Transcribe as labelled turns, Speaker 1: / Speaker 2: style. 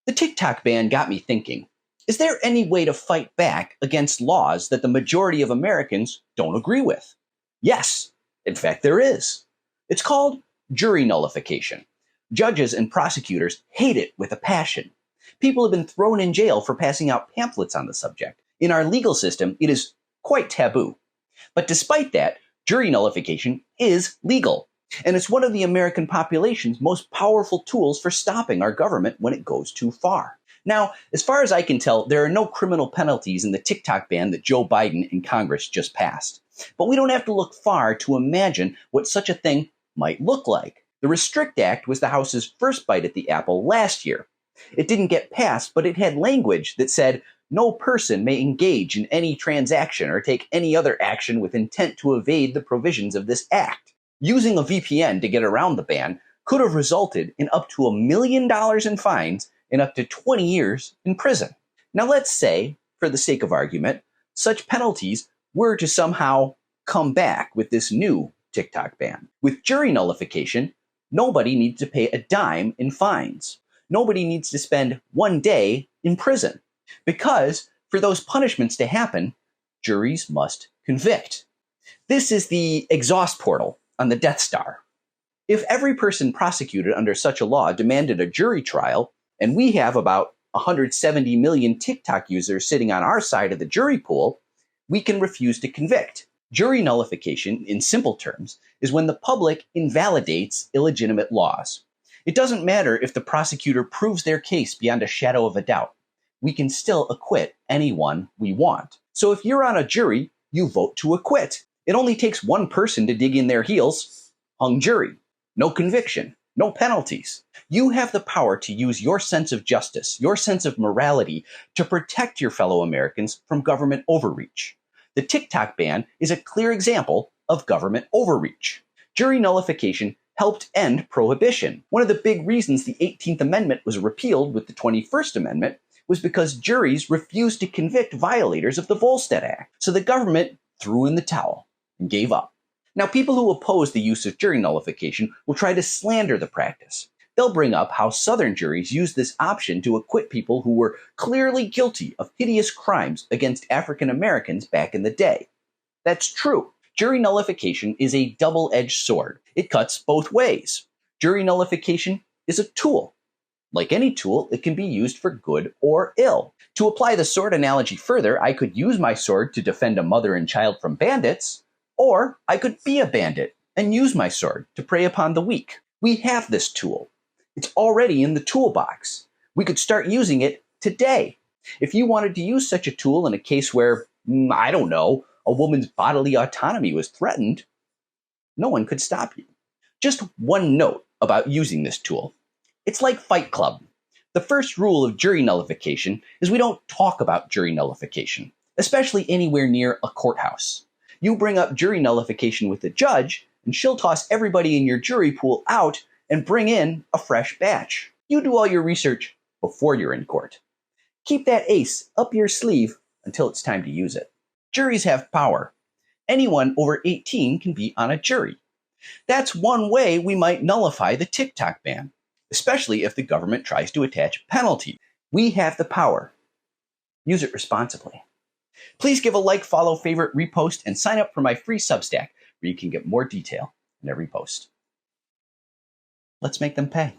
Speaker 1: The TikTok ban got me thinking, is there any way to fight back against laws that the majority of Americans don't agree with? Yes, in fact, there is. It's called jury nullification. Judges and prosecutors hate it with a passion. People have been thrown in jail for passing out pamphlets on the subject. In our legal system, it is quite taboo. But despite that, jury nullification is legal. And it's one of the American population's most powerful tools for stopping our government when it goes too far. Now, as far as I can tell, there are no criminal penalties in the TikTok ban that Joe Biden and Congress just passed. But we don't have to look far to imagine what such a thing might look like. The Restrict Act was the House's first bite at the apple last year. It didn't get passed, but it had language that said, no person may engage in any transaction or take any other action with intent to evade the provisions of this act. Using a VPN to get around the ban could have resulted in up to $1 million in fines and up to 20 years in prison. Now let's say, for the sake of argument, such penalties were to somehow come back with this new TikTok ban. With jury nullification, nobody needs to pay a dime in fines. Nobody needs to spend 1 day in prison. Because for those punishments to happen, juries must convict. This is the exhaust portal on the Death Star. If every person prosecuted under such a law demanded a jury trial, and we have about 170 million TikTok users sitting on our side of the jury pool, we can refuse to convict. Jury nullification, in simple terms, is when the public invalidates illegitimate laws. It doesn't matter if the prosecutor proves their case beyond a shadow of a doubt. We can still acquit anyone we want. So if you're on a jury, you vote to acquit. It only takes one person to dig in their heels. Hung jury. No conviction. No penalties. You have the power to use your sense of justice, your sense of morality, to protect your fellow Americans from government overreach. The TikTok ban is a clear example of government overreach. Jury nullification helped end prohibition. One of the big reasons the 18th Amendment was repealed with the 21st Amendment was because juries refused to convict violators of the Volstead Act. So the government threw in the towel and gave up. Now, people who oppose the use of jury nullification will try to slander the practice. They'll bring up how Southern juries used this option to acquit people who were clearly guilty of hideous crimes against African Americans back in the day. That's true. Jury nullification is a double-edged sword. It cuts both ways. Jury nullification is a tool. Like any tool, it can be used for good or ill. To apply the sword analogy further, I could use my sword to defend a mother and child from bandits, or I could be a bandit and use my sword to prey upon the weak. We have this tool. It's already in the toolbox. We could start using it today. If you wanted to use such a tool in a case where, I don't know, a woman's bodily autonomy was threatened, no one could stop you. Just one note about using this tool. It's like Fight Club. The first rule of jury nullification is we don't talk about jury nullification, especially anywhere near a courthouse. You bring up jury nullification with the judge, and she'll toss everybody in your jury pool out and bring in a fresh batch. You do all your research before you're in court. Keep that ace up your sleeve until it's time to use it. Juries have power. Anyone over 18 can be on a jury. That's one way we might nullify the TikTok ban, especially if the government tries to attach penalty. We have the power. Use it responsibly. Please give a like, follow, favorite, repost, and sign up for my free Substack where you can get more detail in every post. Let's make them pay.